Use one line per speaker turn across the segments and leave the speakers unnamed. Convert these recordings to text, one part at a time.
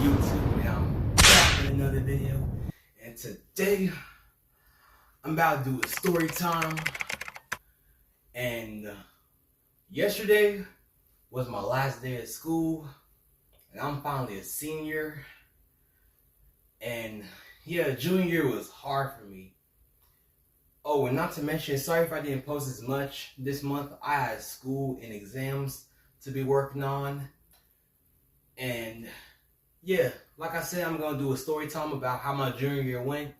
YouTube, and I'm back with another video. And today I'm about to do a story time. And yesterday was my last day of school, and I'm finally a senior. And yeah, junior year was hard for me. Oh, and not to mention, sorry if I didn't post as much this month. I had school and exams to be working on. And yeah, like I said, I'm going to do a story time about how my junior year went.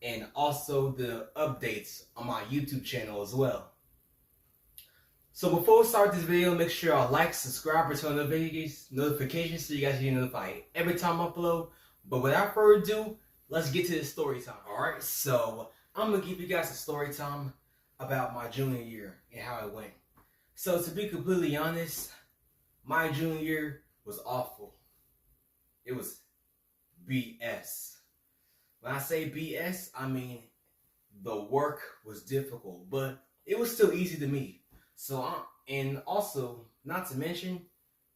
And also the updates on my YouTube channel as well. So before we start this video, make sure y'all like, subscribe, and turn on notifications so you guys get notified every time I upload. But without further ado, let's get to the story time. Alright, so I'm going to give you guys a story time about my junior year and how it went. So to be completely honest, my junior year was awful. It was BS. When I say BS, I mean the work was difficult, but it was still easy to me. So, and also, not to mention,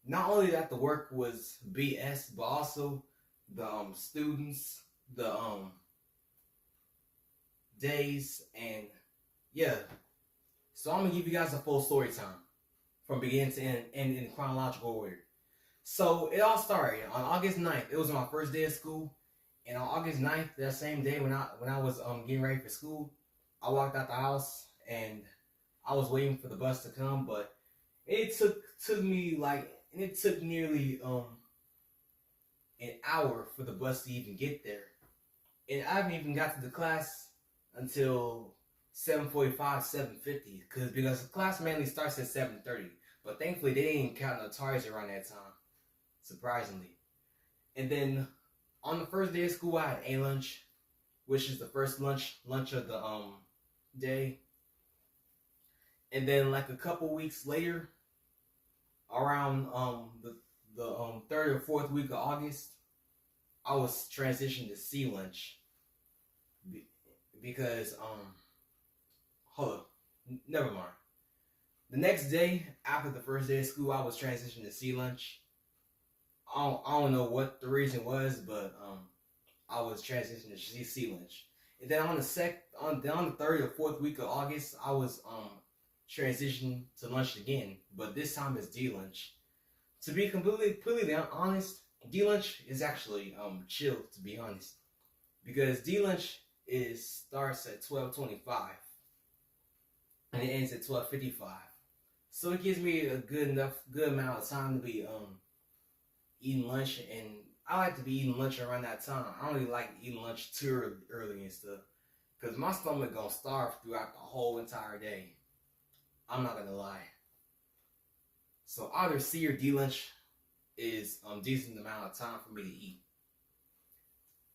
not only that the work was BS, but also the students, the days, and yeah. So I'm gonna give you guys a full story time from beginning to end and in chronological order. So it all started on August 9th. It was my first day of school. And on August 9th, that same day when I was getting ready for school, I walked out the house and I was waiting for the bus to come, but it took nearly an hour for the bus to even get there. And I haven't even got to the class until 7:45, 7:50, because the class mainly starts at 7:30. But thankfully they didn't count no tires around that time, surprisingly. And then on the first day of school, I had a lunch, which is the first lunch of the day. And then like a couple weeks later, around the third or fourth week of August, I was transitioned to C lunch because hold up, never mind. The next day after the first day of school, I was transitioned to C lunch. I don't know what the reason was, but I was transitioning to C lunch. And then on the third or fourth week of August, I was transitioning to lunch again, but this time it's D lunch. To be completely honest, D lunch is actually chill, to be honest, because D lunch starts at 12:25 and it ends at 12:55. So it gives me a good amount of time to be eating lunch, and I like to be eating lunch around that time. I don't really like eating lunch too early and stuff, because my stomach gonna starve throughout the whole entire day. I'm not gonna lie. So either C or D lunch is decent amount of time for me to eat.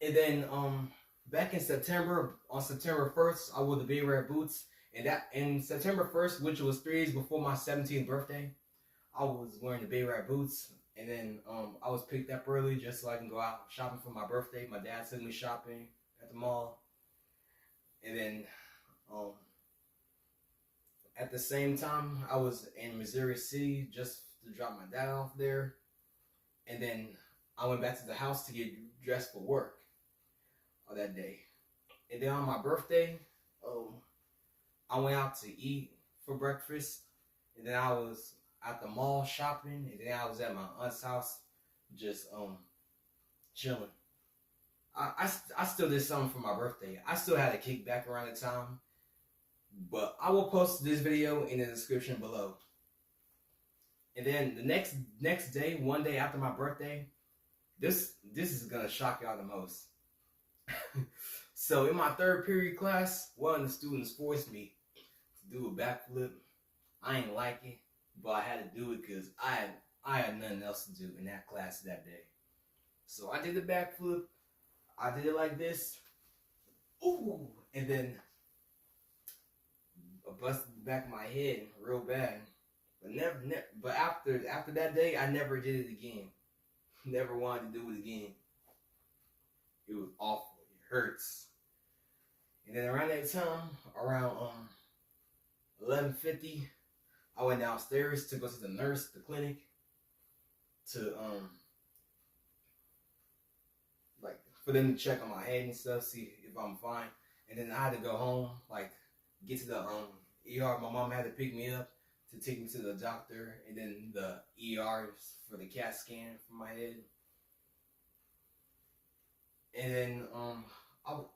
And then back in September, on September 1st, I wore the big red boots, and that in September 1st, which was 3 days before my 17th birthday, I was wearing the big red boots. And then I was picked up early just so I can go out shopping for my birthday. My dad took me shopping at the mall. And then at the same time, I was in Missouri City just to drop my dad off there. And then I went back to the house to get dressed for work on that day. And then on my birthday, I went out to eat for breakfast. And then I was at the mall shopping, and then I was at my aunt's house just chilling. I still did something for my birthday. I still had a kickback around the time, but I will post this video in the description below. And then the next day, one day after my birthday, this is gonna shock y'all the most. So in my third period class, one of the students forced me to do a backflip. I ain't like it, but I had to do it because I had nothing else to do in that class that day. So I did the backflip. I did it like this. Ooh, and then I busted the back of my head real bad. But after that day, I never did it again. Never wanted to do it again. It was awful. It hurts. And then around that time, around 11:50, I went downstairs to go to the clinic, to for them to check on my head and stuff, see if I'm fine. And then I had to go home, like get to the ER. My mom had to pick me up to take me to the doctor, and then the ER for the CAT scan for my head. And then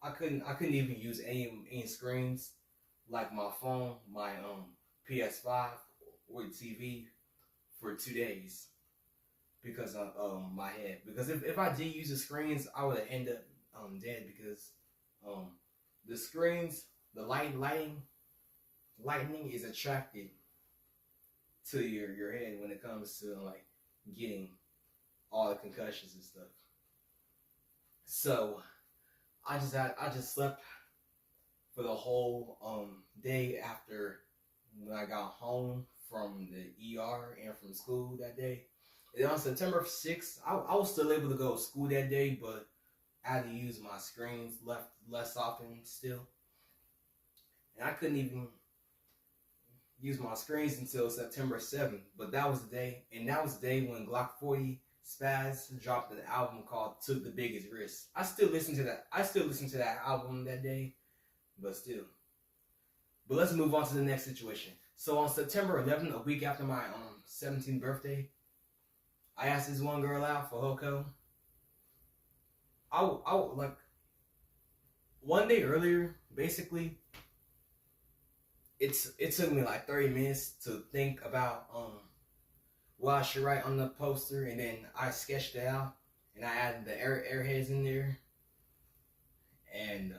I couldn't even use any screens like my phone, my PS5 or the TV for 2 days because of my head. Because if I did use the screens, I would have ended up dead because the screens, the lightning is attracted to your head when it comes to like getting all the concussions and stuff. So I just slept for the whole day after when I got home from the ER and from school that day. And on September 6th, I was still able to go to school that day, but I had to use my screens less often still. And I couldn't even use my screens until September 7th. But that was the day, and that was the day when Glock 40 Spaz dropped an album called "Took the Biggest Risk." I still listen to that album that day, but still. But let's move on to the next situation. So on September 11th, a week after my 17th birthday, I asked this one girl out for Hoko. I like one day earlier, basically. It took me like 30 minutes to think about what I should write on the poster, and then I sketched it out, and I added the airheads in there. And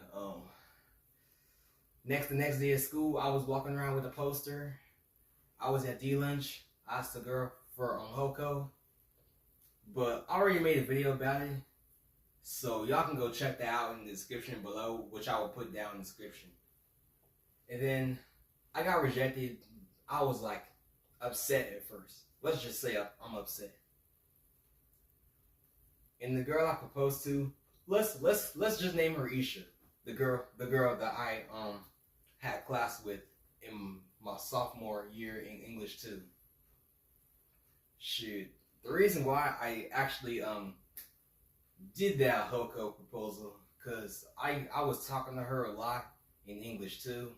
the next day at school, I was walking around with a poster. I was at D lunch. I asked the girl for Hoko, but I already made a video about it, so y'all can go check that out in the description below, which I will put down in the description. And then I got rejected. I was like upset at first. Let's just say I'm upset. And the girl I proposed to, let's just name her Isha. The girl that I had class with in my sophomore year in English 2. Shoot, the reason why I actually did that Hoko proposal, cause I was talking to her a lot in English 2.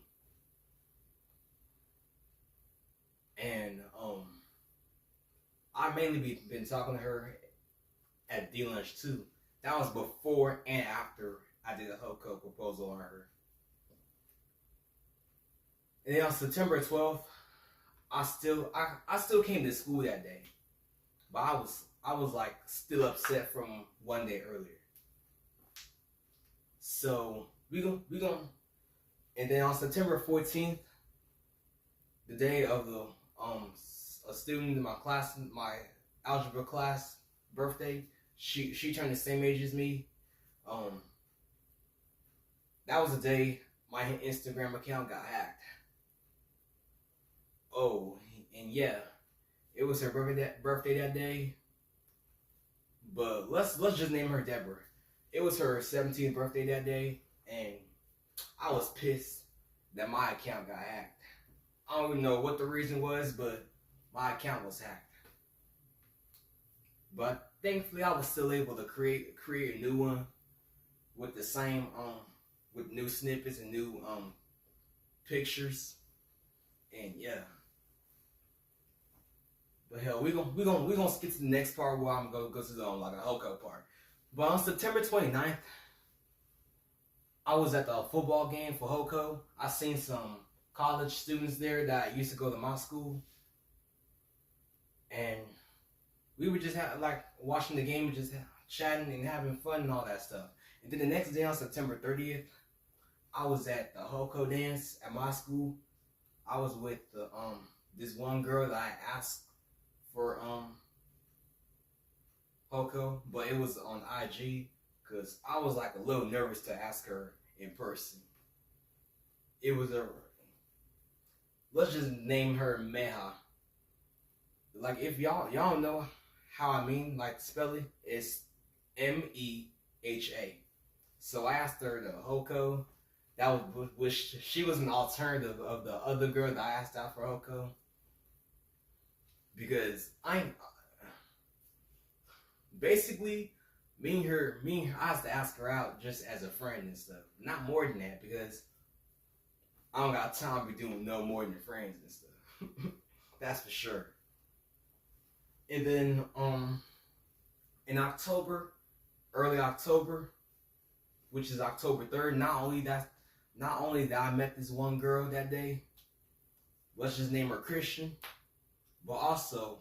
And I mainly been talking to her at D lunch too. That was before and after I did a Hoko proposal on her. And then on September 12th, I still came to school that day, but I was like still upset from one day earlier. So we gon' and then on September 14th, the day of the a student in my class, my algebra class birthday, she turned the same age as me. That was the day my Instagram account got hacked. Oh, and yeah, it was her birthday that day. But let's just name her Deborah. It was her 17th birthday that day, and I was pissed that my account got hacked. I don't even know what the reason was, but my account was hacked. But thankfully, I was still able to create a new one with the same with new snippets and new pictures, and yeah. But hell, we gonna skip to the next part where I'm gonna go to the like a Hoko part. But on September 29th, I was at the football game for Hoko. I seen some college students there that used to go to my school, and we were just like watching the game and just chatting and having fun and all that stuff. And then the next day on September 30th, I was at the Hoko dance at my school. I was with the this one girl that I asked for Hoko, but it was on IG because I was like a little nervous to ask her in person. It was let's just name her Meha. Like if y'all know how I mean, like spell it, it's MEHA. So I asked her the Hoko. That was which she was an alternative of the other girl that I asked out for Hoko. Because basically I used to ask her out just as a friend and stuff. Not more than that, because I don't got time to be doing no more than friends and stuff. That's for sure. And then in October, early October, which is October 3rd, not only that I met this one girl that day, let's just name her Christian, but also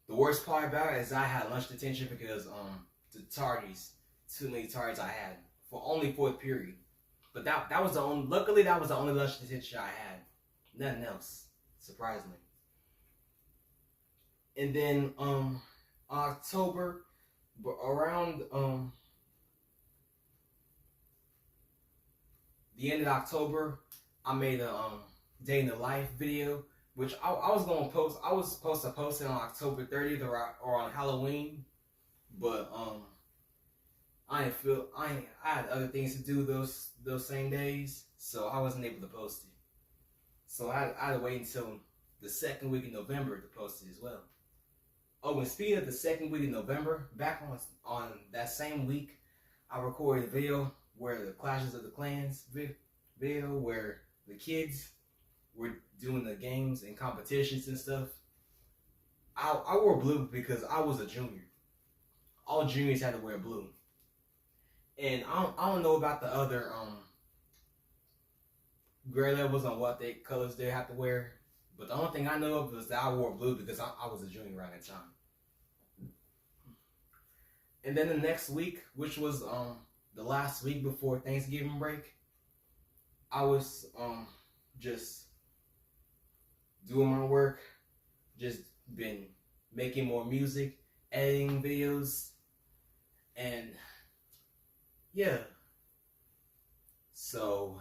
the worst part about it is I had lunch detention because the tardies, too many tardies I had for only fourth period. But that was the only, luckily that was the only lunch detention I had. Nothing else, surprisingly. And then October, but around the end of October, I made a day in the life video, which I was gonna post. I was supposed to post it on October 30th or on Halloween, but I had other things to do those same days, so I wasn't able to post it. So I had to wait until the second week in November to post it as well. Oh, and speaking of the second week in November, back on that same week, I recorded a video where the Clashes of the Clans video where the kids were doing the games and competitions and stuff. I wore blue because I was a junior. All juniors had to wear blue. And I don't know about the other grade levels on what colors they have to wear. But the only thing I know of was that I wore blue because I was a junior around that time. And then the next week, which was the last week before Thanksgiving break, I was just doing my work, just been making more music, editing videos, and yeah. So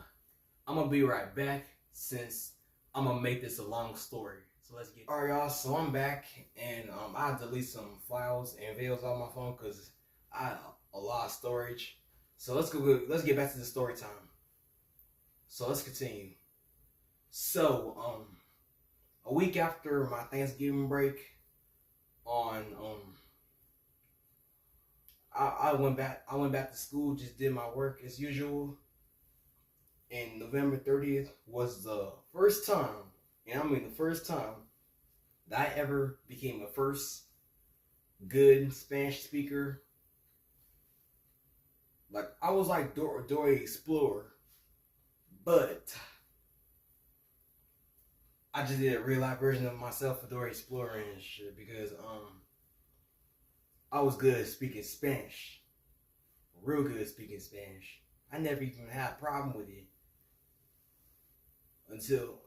I'm gonna be right back since I'm gonna make this a long story. So let's get. Alright, y'all. So I'm back, and I had to delete some files and videos on my phone because I had a lot of storage. So let's get back to the story time. So let's continue. So a week after my Thanksgiving break, I went back to school, just did my work as usual. And November 30th was the first time, and I mean the first time, that I ever became a first good Spanish speaker. Like, I was like Dora Explorer, but I just did a real life version of myself for Dora Explorer and shit because I was good at speaking Spanish. Real good at speaking Spanish. I never even had a problem with it. Until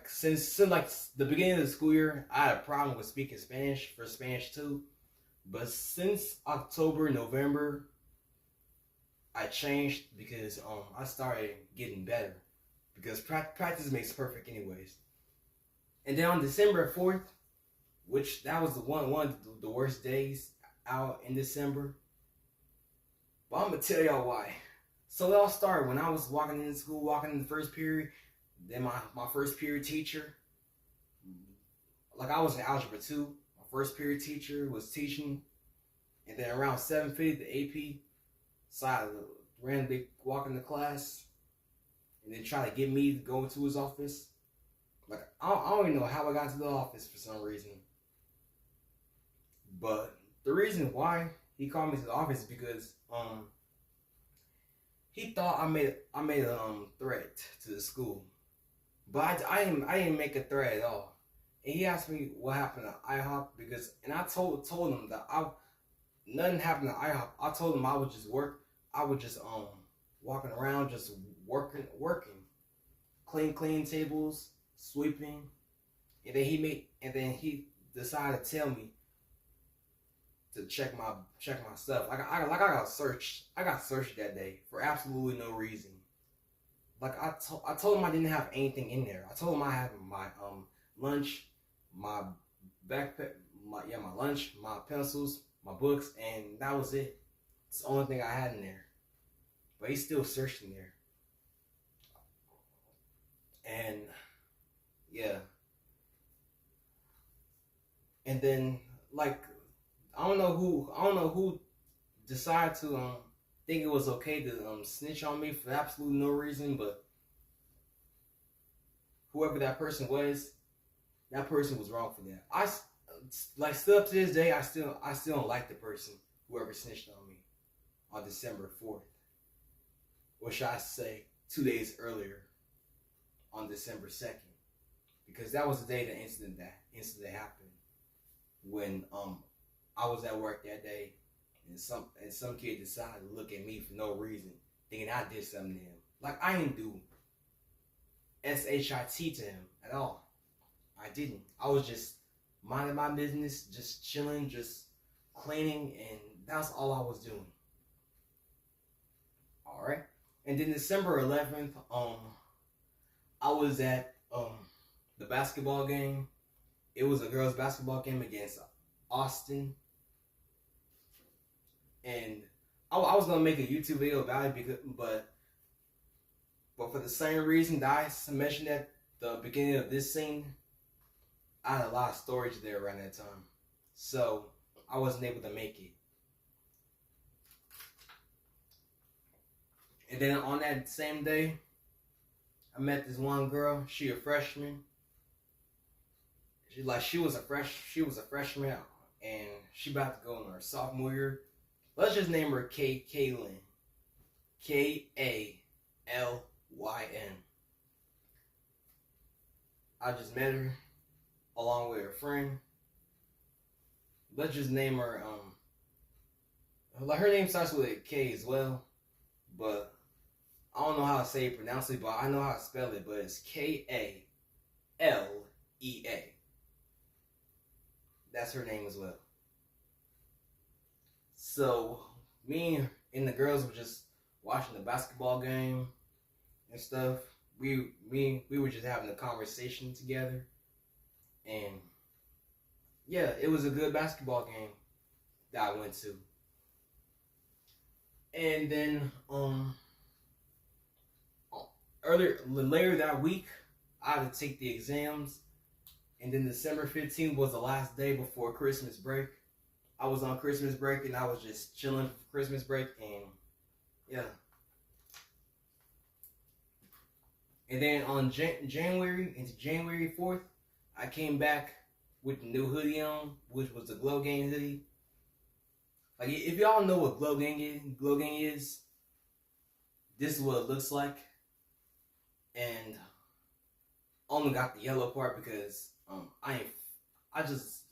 since the beginning of the school year, I had a problem with speaking Spanish for Spanish 2. But since October, November, I changed because I started getting better. Because practice makes perfect anyways. And then on December 4th, which that was one of the worst days out in December. But I'm gonna tell y'all why. So it all started when I was walking into school, walking in the first period. Then my first period teacher, like I was in Algebra 2, my first period teacher was teaching, and then around 7:50 the AP decided to randomly walk into class, and then try to get me to go into his office. Like I don't even know how I got to the office for some reason, but the reason why he called me to the office is because he thought I made a threat to the school. But I didn't make a threat at all. And he asked me what happened to IHOP and I told him that nothing happened to IHOP. I told him I would just walking around just working, clean tables, sweeping, and then he decided to tell me to check my stuff. I got searched. I got searched that day for absolutely no reason. Like I told him I didn't have anything in there. I told him I had my lunch, my backpack, my lunch, my pencils, my books, and that was it. It's the only thing I had in there. But he still searched in there. And yeah. And then like I don't know who decided to think it was okay to snitch on me for absolutely no reason, but whoever that person was was wrong for that. I like still up to this day, I still don't like the person whoever snitched on me on December 4th, or should I say 2 days earlier on December 2nd, because that was the day the incident happened when I was at work that day, and some kid decided to look at me for no reason, thinking I did something to him. Like, I didn't do SHIT to him at all. I didn't. I was just minding my business, just chilling, just cleaning, and that's all I was doing. All right. And then December 11th, I was at the basketball game. It was a girls' basketball game against Austin, and I was gonna make a YouTube video about it, but for the same reason that I mentioned at the beginning of this scene, I had a lot of storage there around that time, so I wasn't able to make it. And then on that same day, I met this one girl. She a freshman. She was a freshman, and she about to go in her sophomore year. Let's just name her Kaylin. Kalyn. I just met her along with her friend. Let's just name her like her name starts with a K as well, but I don't know how to say it, pronounce it, but I know how to spell it, but it's Kalea. That's her name as well. So me and the girls were just watching the basketball game and stuff. We were just having a conversation together, and yeah, it was a good basketball game that I went to. And then later that week, I had to take the exams, and then December 15th was the last day before Christmas break. I was on Christmas break, and I was just chilling for Christmas break, and yeah. And then on January 4th, I came back with the new hoodie on, which was the Glow Gang hoodie. Like, if y'all know what Glow Gang is, this is what it looks like. And only got the yellow part because I just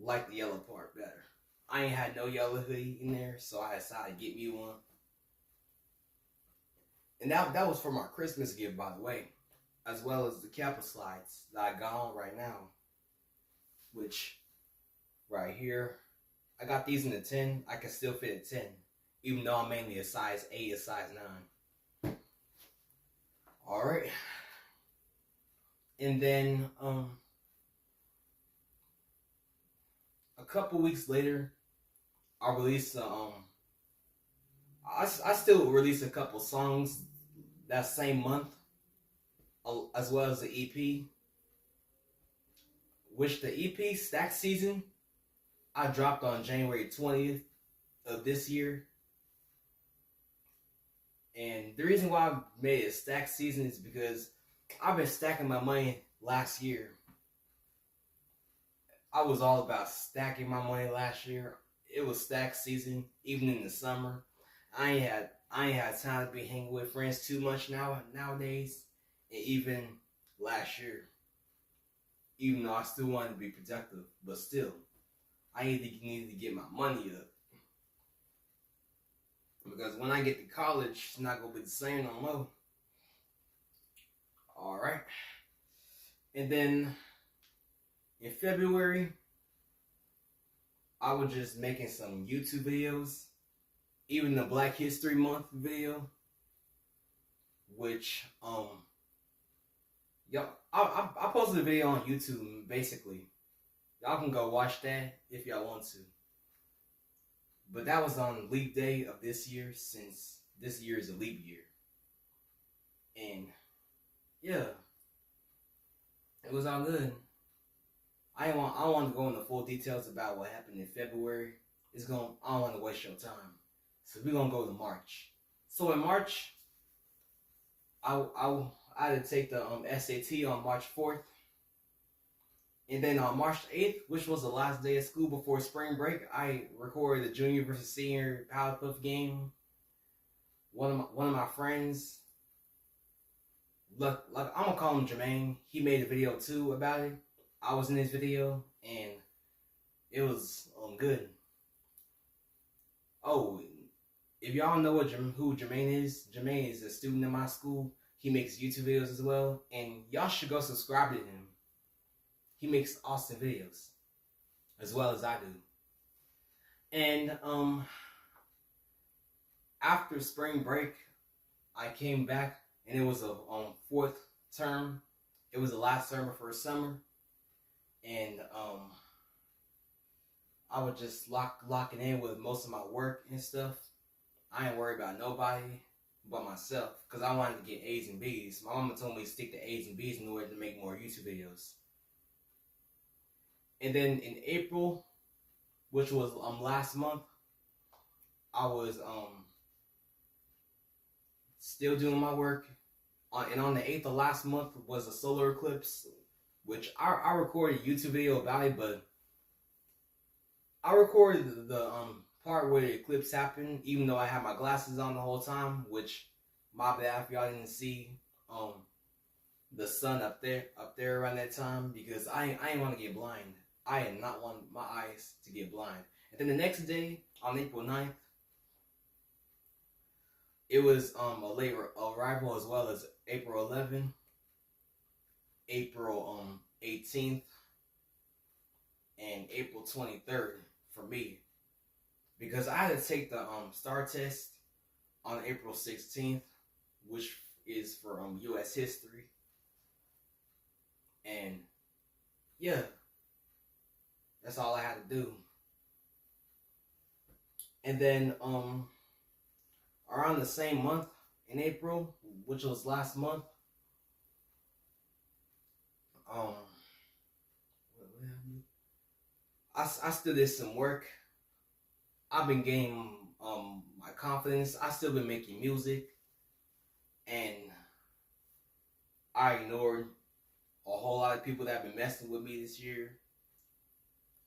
like the yellow part better. I ain't had no yellow hoodie in there, so I decided to get me one. And that was for my Christmas gift, by the way, as well as the Kappa slides that I got on right now, which right here, I got these in a 10. I can still fit a 10, even though I'm mainly a size 8, a size 9. All right. And then a couple weeks later, I released I still released a couple songs that same month, as well as the EP, which the EP Stack Season I dropped on January 20th of this year. And the reason why I made it Stack Season is because I've been stacking my money last year. I was all about stacking my money last year. It was Stack Season, even in the summer. I ain't had time to be hanging with friends too much nowadays, and even last year. Even though I still wanted to be productive, but still, I needed to get my money up. Because when I get to college, it's not gonna be the same no more. Alright. And then in February, I was just making some YouTube videos. Even the Black History Month video, which y'all, I posted a video on YouTube. Basically, y'all can go watch that if y'all want to. But that was on leap day of this year, since this year is a leap year. And yeah, it was all good. I don't want to go into full details about what happened in February, I don't want to waste your time. So we're gonna go to March. So in March, I had to take the SAT on March 4th. And then on March 8th, which was the last day of school before spring break, I recorded the junior versus senior Powerpuff game. One of my friends, like I'm gonna call him Jermaine. He made a video too about it. I was in this video and it was good. Oh, if y'all know who Jermaine is a student in my school. He makes YouTube videos as well, and y'all should go subscribe to him. He makes awesome videos, as well as I do. And after spring break, I came back, and it was a fourth term. It was the last term before summer, and I was just locking in with most of my work and stuff. I ain't worried about nobody but myself, because I wanted to get A's and B's. My mama told me to stick to A's and B's in order to make more YouTube videos. And then in April, which was last month, I was still doing my work. And on the 8th of last month was a solar eclipse, which I recorded a YouTube video about it, but I recorded the part where the eclipse happened, even though I had my glasses on the whole time, which my bad if y'all didn't see the sun up there around that time, because I ain't want to get blind. I did not want my eyes to get blind. And then the next day, on April 9th, it was a late arrival, as well as April 11th, April 18th, and April 23rd for me. Because I had to take the STAR test on April 16th, which is for U.S. history. And yeah, that's all I had to do. And then around the same month in April, which was last month, I still did some work. I've been gaining my confidence. I still been making music, and I ignored a whole lot of people that have been messing with me this year,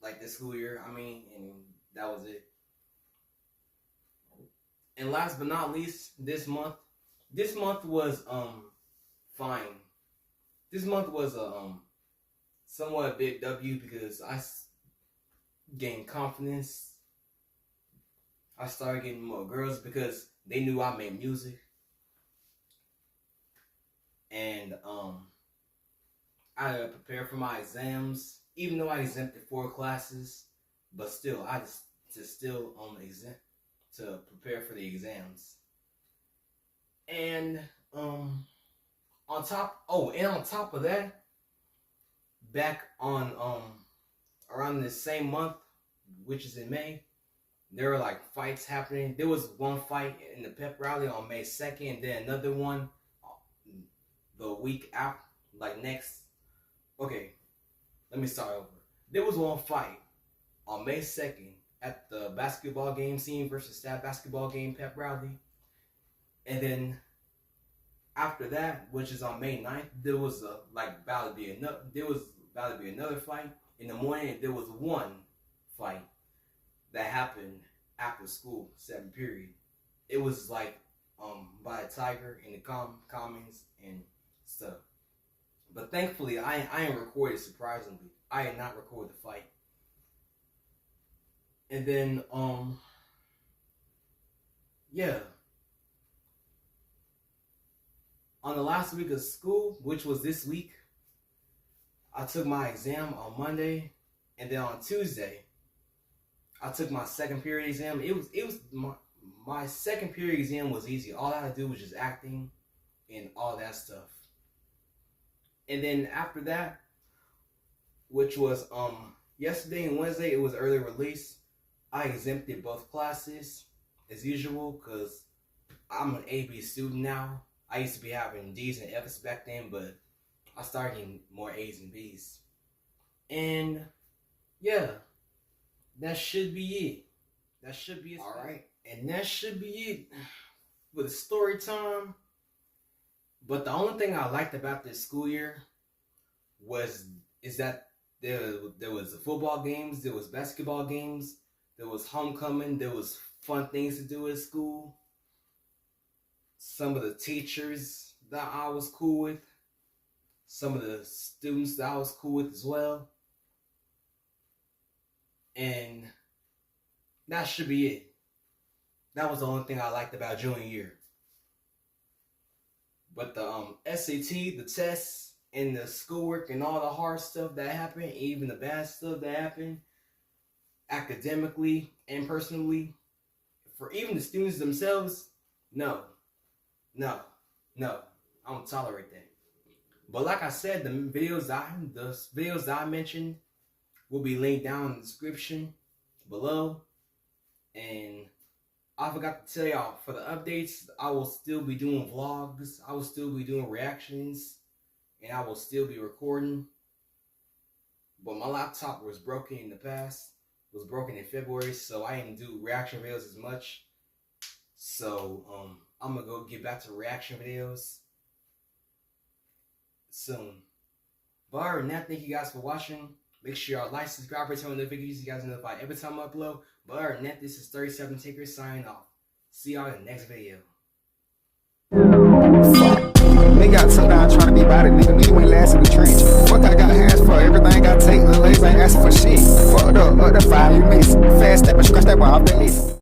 like this school year. I mean, and that was it. And last but not least, this month was fine. This month was a somewhat big W, because I gained confidence. I started getting more girls because they knew I made music. And I had to prepare for my exams, even though I exempted 4 classes, but still I just still exempt to prepare for the exams. And on top of that, back on around the same month, which is in May, there were like fights happening. There was one fight in the pep rally on May 2nd, and then another one the week after, like next. Okay, let me start over. There was one fight on May 2nd at the basketball game, senior versus staff basketball game pep rally. And then after that, which is on May 9th, there was about to be another fight. In the morning, there was one fight that happened after school, 7th period. It was like by a tiger in the comments and stuff. But thankfully, I ain't recorded, surprisingly. I did not record the fight. And then, yeah. On the last week of school, which was this week, I took my exam on Monday, and then on Tuesday, I took my second period exam. It was my second period exam was easy. All I had to do was just acting and all that stuff. And then after that, which was yesterday and Wednesday, it was early release. I exempted both classes as usual because I'm an AB student now. I used to be having D's and F's back then, but I started getting more A's and B's. And yeah, that should be it. That should be it.
All right.
And that should be it with story time. But the only thing I liked about this school year is that there was football games, there was basketball games, there was homecoming, there was fun things to do at school. Some of the teachers that I was cool with, some of the students that I was cool with as well. And that should be it. That was the only thing I liked about junior year. But the SAT, the tests, and the schoolwork and all the hard stuff that happened, even the bad stuff that happened, academically and personally, for even the students themselves, no, I don't tolerate that. But like I said, the videos that I mentioned will be linked down in the description below. And I forgot to tell y'all, for the updates, I will still be doing vlogs, I will still be doing reactions, and I will still be recording. But my laptop was broken in the past, was broken in February, so I didn't do reaction videos as much. So I'm gonna go get back to reaction videos soon. But other than that, thank you guys for watching. Make sure y'all like, subscribe, and turn on notifications so you guys are notified every time I upload. But other than that, this is 37 Tinker signing off. See y'all in the next video.
They got took down trying to be about it, nigga. Me went last in the trench. Fuck, I got hands for everything I take. Little ladies ain't asking for shit. Fucked up the fire you miss. Fast step and scratch that bar off the list.